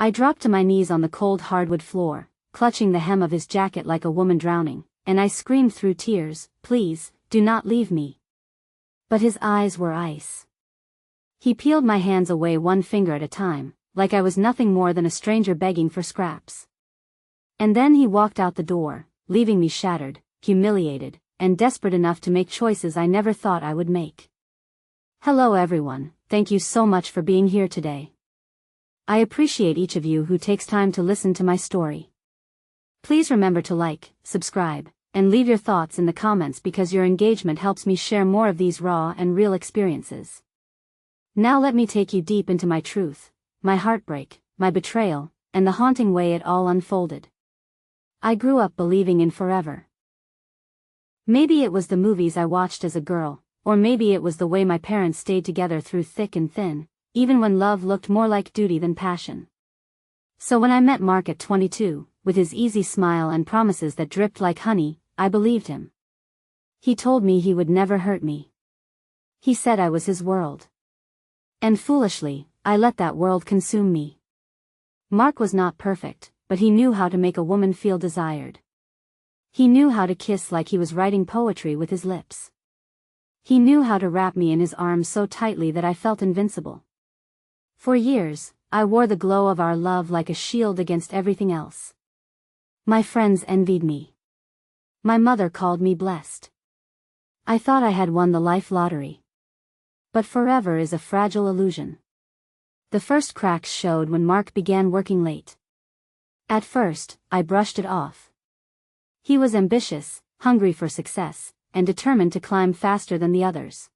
I dropped to my knees on the cold hardwood floor, clutching the hem of his jacket like a woman drowning, and I screamed through tears, "Please, do not leave me." But his eyes were ice. He peeled my hands away one finger at a time, like I was nothing more than a stranger begging for scraps. And then he walked out the door, leaving me shattered, humiliated, and desperate enough to make choices I never thought I would make. Hello everyone, thank you so much for being here today. I appreciate each of you who takes time to listen to my story. Please remember to like, subscribe, and leave your thoughts in the comments because your engagement helps me share more of these raw and real experiences. Now let me take you deep into my truth, my heartbreak, my betrayal, and the haunting way it all unfolded. I grew up believing in forever. Maybe it was the movies I watched as a girl, or maybe it was the way my parents stayed together through thick and thin, even when love looked more like duty than passion. So when I met Mark at 22, with his easy smile and promises that dripped like honey, I believed him. He told me he would never hurt me. He said I was his world. And foolishly, I let that world consume me. Mark was not perfect, but he knew how to make a woman feel desired. He knew how to kiss like he was writing poetry with his lips. He knew how to wrap me in his arms so tightly that I felt invincible. For years, I wore the glow of our love like a shield against everything else. My friends envied me. My mother called me blessed. I thought I had won the life lottery. But forever is a fragile illusion. The first cracks showed when Mark began working late. At first, I brushed it off. He was ambitious, hungry for success, and determined to climb faster than the others.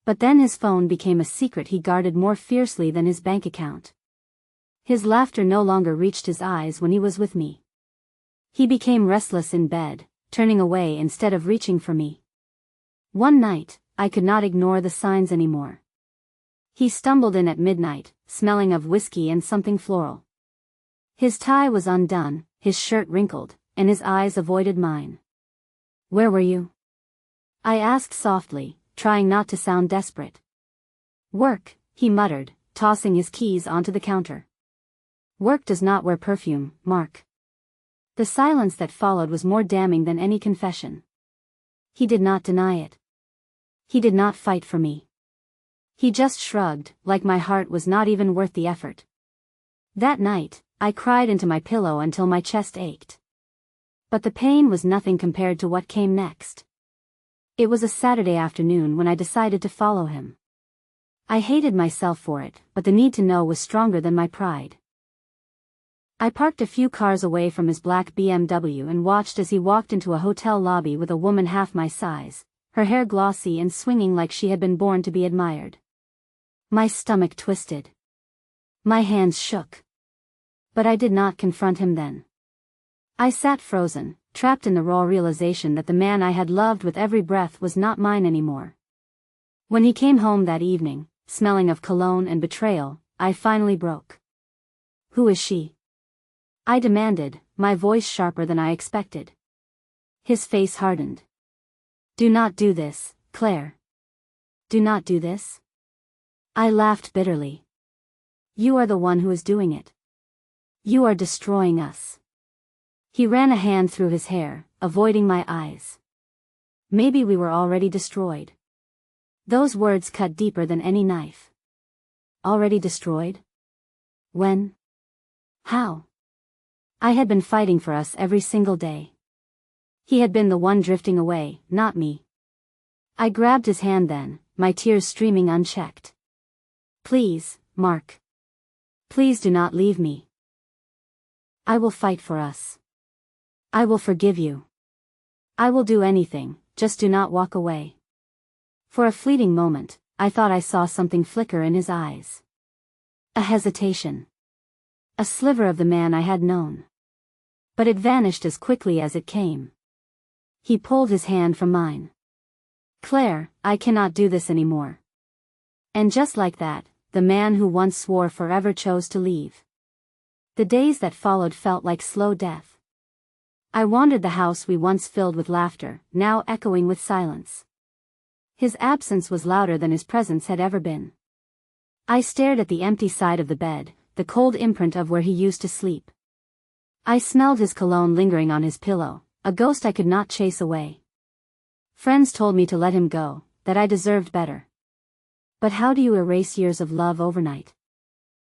But then his phone became a secret he guarded more fiercely than his bank account. His laughter no longer reached his eyes when he was with me. He became restless in bed, turning away instead of reaching for me. One night, I could not ignore the signs anymore. He stumbled in at midnight, smelling of whiskey and something floral. His tie was undone, his shirt wrinkled, and his eyes avoided mine. "Where were you?" I asked softly, trying not to sound desperate. "Work," he muttered, tossing his keys onto the counter. "Work does not wear perfume, Mark." The silence that followed was more damning than any confession. He did not deny it. He did not fight for me. He just shrugged, like my heart was not even worth the effort. That night, I cried into my pillow until my chest ached. But the pain was nothing compared to what came next. It was a Saturday afternoon when I decided to follow him. I hated myself for it, but the need to know was stronger than my pride. I parked a few cars away from his black BMW and watched as he walked into a hotel lobby with a woman half my size, her hair glossy and swinging like she had been born to be admired. My stomach twisted. My hands shook. But I did not confront him then. I sat frozen, trapped in the raw realization that the man I had loved with every breath was not mine anymore. When he came home that evening, smelling of cologne and betrayal, I finally broke. "Who is she?" I demanded, my voice sharper than I expected. His face hardened. "Do not do this, Claire. Do not do this." I laughed bitterly. "You are the one who is doing it. You are destroying us." He ran a hand through his hair, avoiding my eyes. Maybe we were already destroyed. Those words cut deeper than any knife. Already destroyed? When? How? I had been fighting for us every single day. He had been the one drifting away, not me. I grabbed his hand then, my tears streaming unchecked. "Please, Mark. Please do not leave me. I will fight for us. I will forgive you. I will do anything, just do not walk away." For a fleeting moment, I thought I saw something flicker in his eyes. A hesitation. A sliver of the man I had known. But it vanished as quickly as it came. He pulled his hand from mine. "Claire, I cannot do this anymore." And just like that, the man who once swore forever chose to leave. The days that followed felt like slow death. I wandered the house we once filled with laughter, now echoing with silence. His absence was louder than his presence had ever been. I stared at the empty side of the bed, the cold imprint of where he used to sleep. I smelled his cologne lingering on his pillow, a ghost I could not chase away. Friends told me to let him go, that I deserved better. But how do you erase years of love overnight?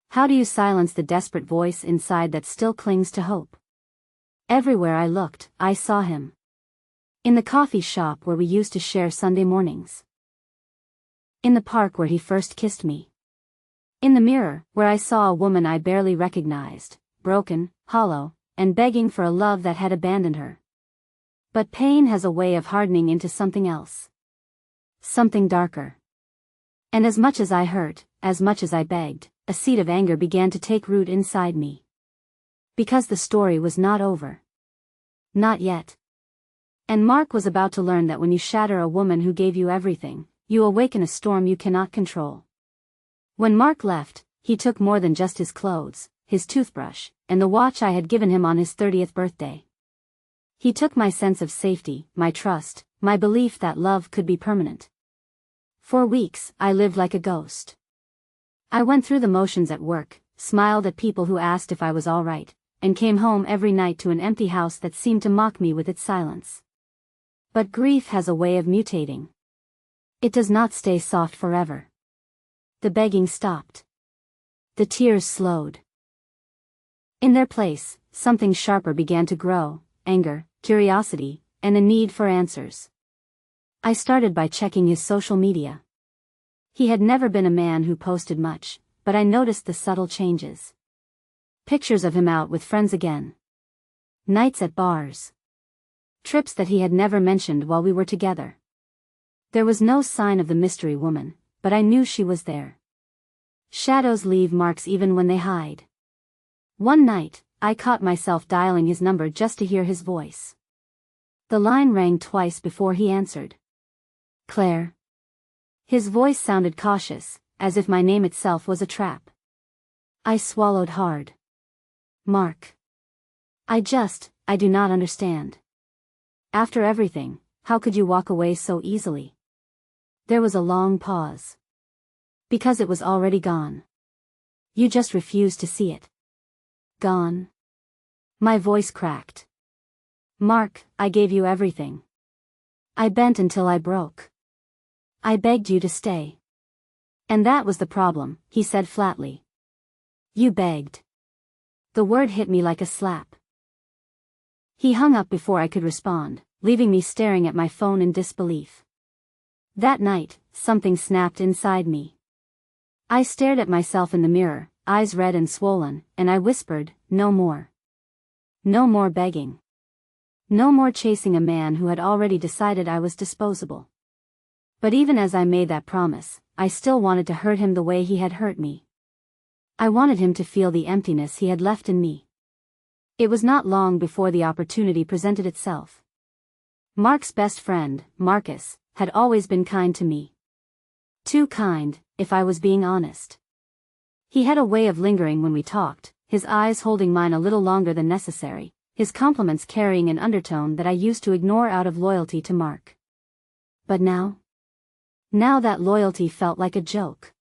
How do you silence the desperate voice inside that still clings to hope? Everywhere I looked, I saw him. In the coffee shop where we used to share Sunday mornings. In the park where he first kissed me. In the mirror, where I saw a woman I barely recognized, broken, hollow, and begging for a love that had abandoned her. But pain has a way of hardening into something else. Something darker. And as much as I hurt, as much as I begged, a seed of anger began to take root inside me. Because the story was not over. Not yet. And Mark was about to learn that when you shatter a woman who gave you everything, you awaken a storm you cannot control. When Mark left, he took more than just his clothes, his toothbrush, and the watch I had given him on his 30th birthday. He took my sense of safety, my trust, my belief that love could be permanent. For weeks, I lived like a ghost. I went through the motions at work, smiled at people who asked if I was all right, and came home every night to an empty house that seemed to mock me with its silence. But grief has a way of mutating. It does not stay soft forever. The begging stopped. The tears slowed. In their place, something sharper began to grow: anger, curiosity, and a need for answers. I started by checking his social media. He had never been a man who posted much, but I noticed the subtle changes. Pictures of him out with friends again. Nights at bars. Trips that he had never mentioned while we were together. There was no sign of the mystery woman, but I knew she was there. Shadows leave marks even when they hide. One night, I caught myself dialing his number just to hear his voice. The line rang twice before he answered. Claire. His voice sounded cautious, as if my name itself was a trap. I swallowed hard. Mark. I do not understand. After everything, how could you walk away so easily? There was a long pause. Because it was already gone. You just refused to see it. Gone. My voice cracked. Mark, I gave you everything. I bent until I broke. I begged you to stay. And that was the problem, he said flatly. You begged. The word hit me like a slap. He hung up before I could respond, leaving me staring at my phone in disbelief. That night, something snapped inside me. I stared at myself in the mirror, eyes red and swollen, and I whispered, no more. No more begging. No more chasing a man who had already decided I was disposable. But even as I made that promise, I still wanted to hurt him the way he had hurt me. I wanted him to feel the emptiness he had left in me. It was not long before the opportunity presented itself. Mark's best friend, Marcus, had always been kind to me. Too kind, if I was being honest. He had a way of lingering when we talked, his eyes holding mine a little longer than necessary, his compliments carrying an undertone that I used to ignore out of loyalty to Mark. But now? Now that loyalty felt like a joke.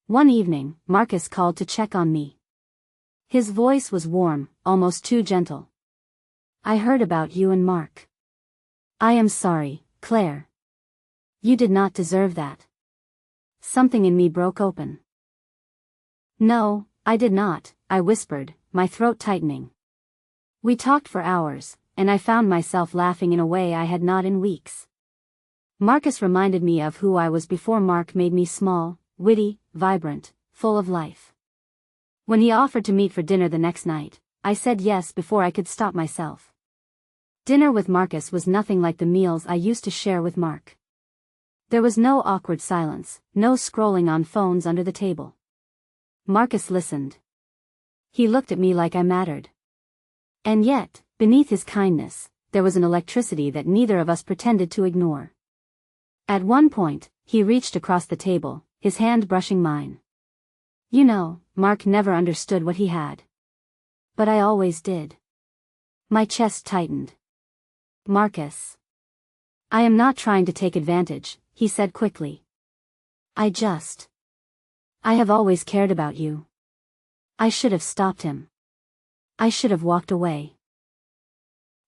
One evening, Marcus called to check on me. His voice was warm, almost too gentle. I heard about you and Mark. I am sorry, Claire. You did not deserve that. Something in me broke open. No, I did not, I whispered, my throat tightening. We talked for hours, and I found myself laughing in a way I had not in weeks. Marcus reminded me of who I was before Mark made me small, witty, vibrant, full of life. When he offered to meet for dinner the next night, I said yes before I could stop myself. Dinner with Marcus was nothing like the meals I used to share with Mark. There was no awkward silence, no scrolling on phones under the table. Marcus listened. He looked at me like I mattered. And yet, beneath his kindness, there was an electricity that neither of us pretended to ignore. At one point, he reached across the table, his hand brushing mine. You know, Mark never understood what he had. But I always did. My chest tightened. Marcus. I am not trying to take advantage, he said quickly. I have always cared about you. I should have stopped him. I should have walked away.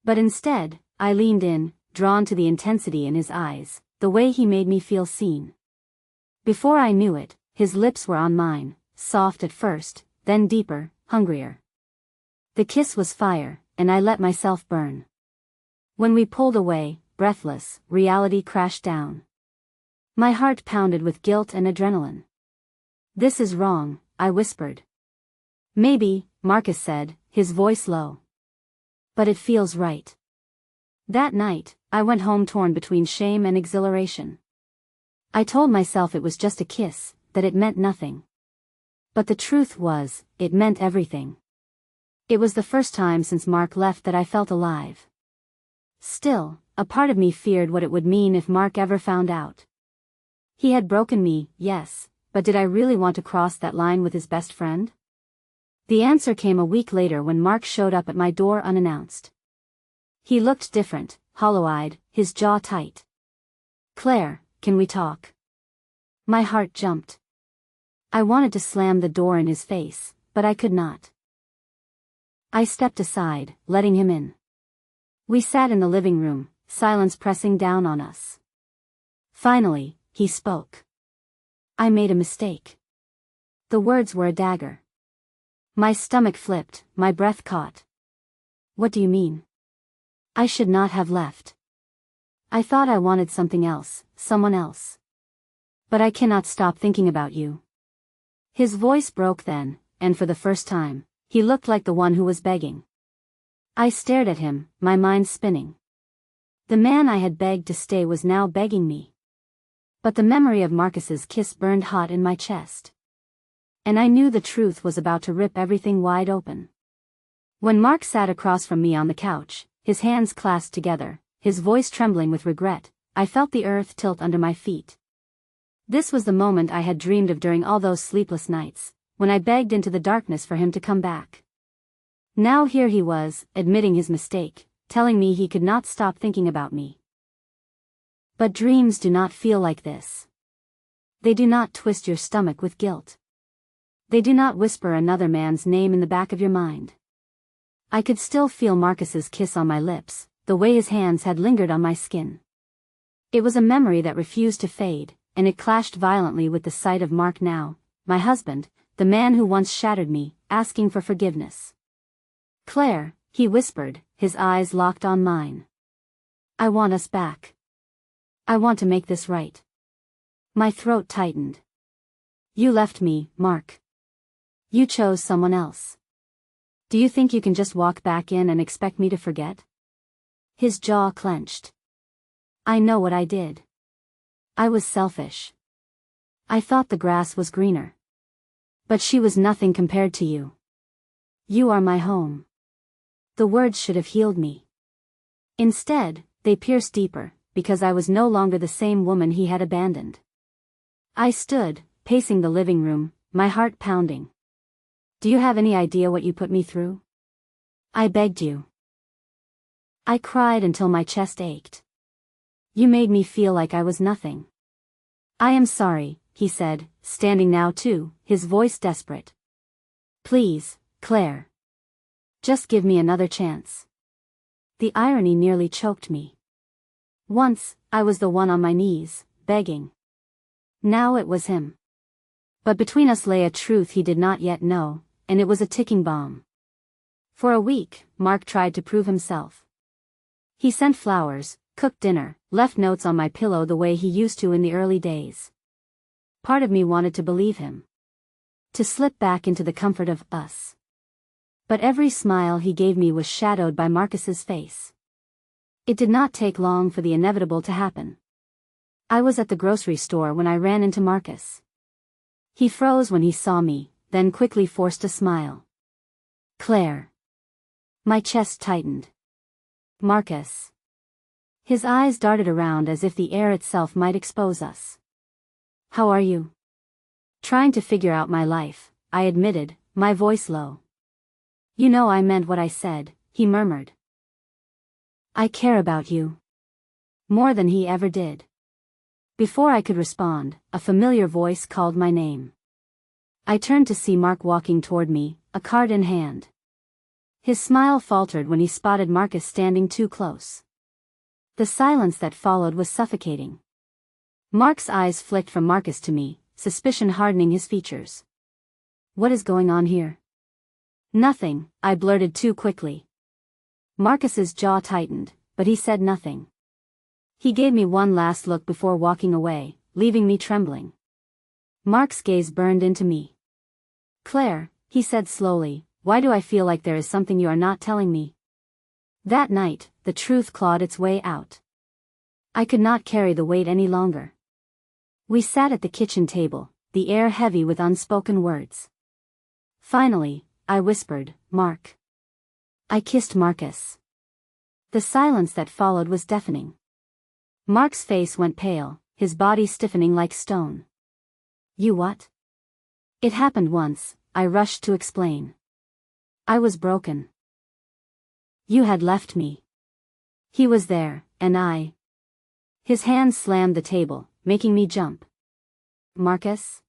But instead, I leaned in, drawn to the intensity in his eyes, the way he made me feel seen. Before I knew it, his lips were on mine, soft at first, then deeper, hungrier. The kiss was fire, and I let myself burn. When we pulled away, breathless, reality crashed down. My heart pounded with guilt and adrenaline. "This is wrong," I whispered. "Maybe," Marcus said, his voice low. "But it feels right." That night, I went home torn between shame and exhilaration. I told myself it was just a kiss, that it meant nothing. But the truth was, it meant everything. It was the first time since Mark left that I felt alive. Still, a part of me feared what it would mean if Mark ever found out. He had broken me, yes, but did I really want to cross that line with his best friend? The answer came a week later when Mark showed up at my door unannounced. He looked different, hollow-eyed, his jaw tight. "Claire, can we talk?" My heart jumped. I wanted to slam the door in his face, but I could not. I stepped aside, letting him in. We sat in the living room, silence pressing down on us. Finally, he spoke. "I made a mistake." The words were a dagger. My stomach flipped, my breath caught. "What do you mean?" "I should not have left. I thought I wanted something else, someone else. But I cannot stop thinking about you." His voice broke then, and for the first time, he looked like the one who was begging. I stared at him, my mind spinning. The man I had begged to stay was now begging me. But the memory of Marcus's kiss burned hot in my chest. And I knew the truth was about to rip everything wide open. When Mark sat across from me on the couch, his hands clasped together, his voice trembling with regret, I felt the earth tilt under my feet. This was the moment I had dreamed of during all those sleepless nights, when I begged into the darkness for him to come back. Now here he was, admitting his mistake, telling me he could not stop thinking about me. But dreams do not feel like this. They do not twist your stomach with guilt. They do not whisper another man's name in the back of your mind. I could still feel Marcus's kiss on my lips, the way his hands had lingered on my skin. It was a memory that refused to fade, and it clashed violently with the sight of Mark now, my husband, the man who once shattered me, asking for forgiveness. "Claire," he whispered, his eyes locked on mine. "I want us back. I want to make this right." My throat tightened. "You left me, Mark. You chose someone else. Do you think you can just walk back in and expect me to forget?" His jaw clenched. "I know what I did. I was selfish. I thought the grass was greener. But she was nothing compared to you. You are my home." The words should have healed me. Instead, they pierced deeper, because I was no longer the same woman he had abandoned. I stood, pacing the living room, my heart pounding. "Do you have any idea what you put me through? I begged you. I cried until my chest ached. You made me feel like I was nothing." "I am sorry," he said, standing now too, his voice desperate. "Please, Claire. Just give me another chance." The irony nearly choked me. Once, I was the one on my knees, begging. Now it was him. But between us lay a truth he did not yet know, and it was a ticking bomb. For a week, Mark tried to prove himself. He sent flowers, cooked dinner, left notes on my pillow the way he used to in the early days. Part of me wanted to believe him. To slip back into the comfort of us. But every smile he gave me was shadowed by Marcus's face. It did not take long for the inevitable to happen. I was at the grocery store when I ran into Marcus. He froze when he saw me, then quickly forced a smile. "Claire." My chest tightened. "Marcus." His eyes darted around as if the air itself might expose us. "How are you?" "Trying to figure out my life," I admitted, my voice low. "You know I meant what I said," he murmured. "I care about you. More than he ever did." Before I could respond, a familiar voice called my name. I turned to see Mark walking toward me, a card in hand. His smile faltered when he spotted Marcus standing too close. The silence that followed was suffocating. Mark's eyes flicked from Marcus to me, suspicion hardening his features. What is going on here? Nothing, I blurted too quickly. Marcus's jaw tightened, but he said nothing. He gave me one last look before walking away, leaving me trembling. Mark's gaze burned into me. Claire, he said slowly, why do I feel like there is something you are not telling me? That night, the truth clawed its way out. I could not carry the weight any longer. We sat at the kitchen table, the air heavy with unspoken words. Finally, I whispered, Mark. I kissed Marcus. The silence that followed was deafening. Mark's face went pale, his body stiffening like stone. You what? It happened once, I rushed to explain. I was broken. You had left me. He was there, and I. His hands slammed the table, making me jump. Marcus?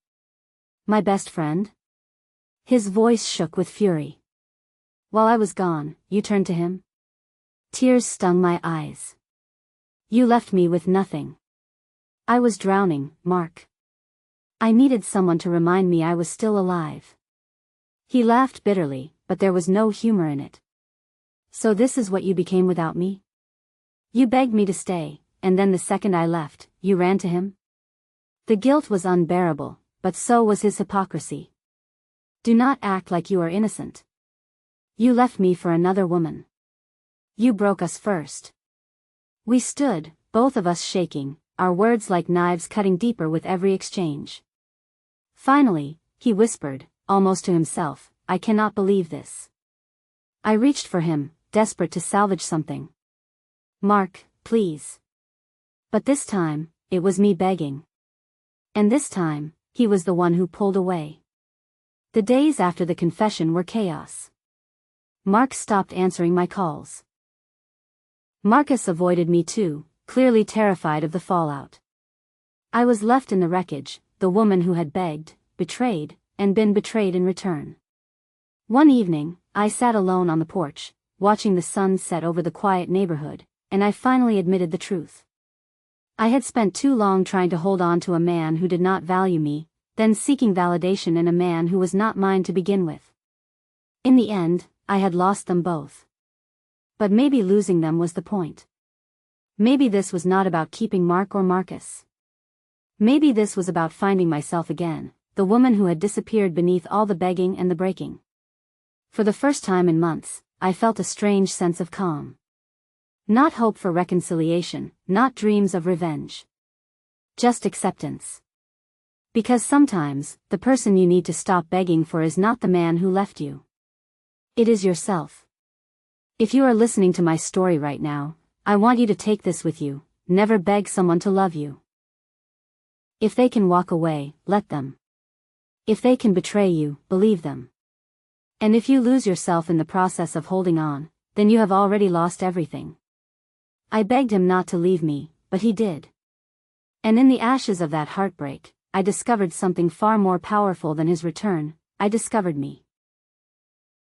My best friend? His voice shook with fury. While I was gone, you turned to him? Tears stung my eyes. You left me with nothing. I was drowning, Mark. I needed someone to remind me I was still alive. He laughed bitterly, but there was no humor in it. So this is what you became without me? You begged me to stay, and then the second I left, you ran to him? The guilt was unbearable, but so was his hypocrisy. Do not act like you are innocent. You left me for another woman. You broke us first. We stood, both of us shaking, our words like knives cutting deeper with every exchange. Finally, he whispered, almost to himself, I cannot believe this. I reached for him, desperate to salvage something. Mark, please. But this time, it was me begging. And this time, he was the one who pulled away. The days after the confession were chaos. Mark stopped answering my calls. Marcus avoided me too, clearly terrified of the fallout. I was left in the wreckage, the woman who had begged, betrayed, and been betrayed in return. One evening, I sat alone on the porch, watching the sun set over the quiet neighborhood, and I finally admitted the truth. I had spent too long trying to hold on to a man who did not value me, then seeking validation in a man who was not mine to begin with. In the end, I had lost them both. But maybe losing them was the point. Maybe this was not about keeping Mark or Marcus. Maybe this was about finding myself again, the woman who had disappeared beneath all the begging and the breaking. For the first time in months, I felt a strange sense of calm. Not hope for reconciliation, not dreams of revenge. Just acceptance. Because sometimes, the person you need to stop begging for is not the man who left you. It is yourself. If you are listening to my story right now, I want you to take this with you, never beg someone to love you. If they can walk away, let them. If they can betray you, believe them. And if you lose yourself in the process of holding on, then you have already lost everything. I begged him not to leave me, but he did. And in the ashes of that heartbreak, I discovered something far more powerful than his return. I discovered me.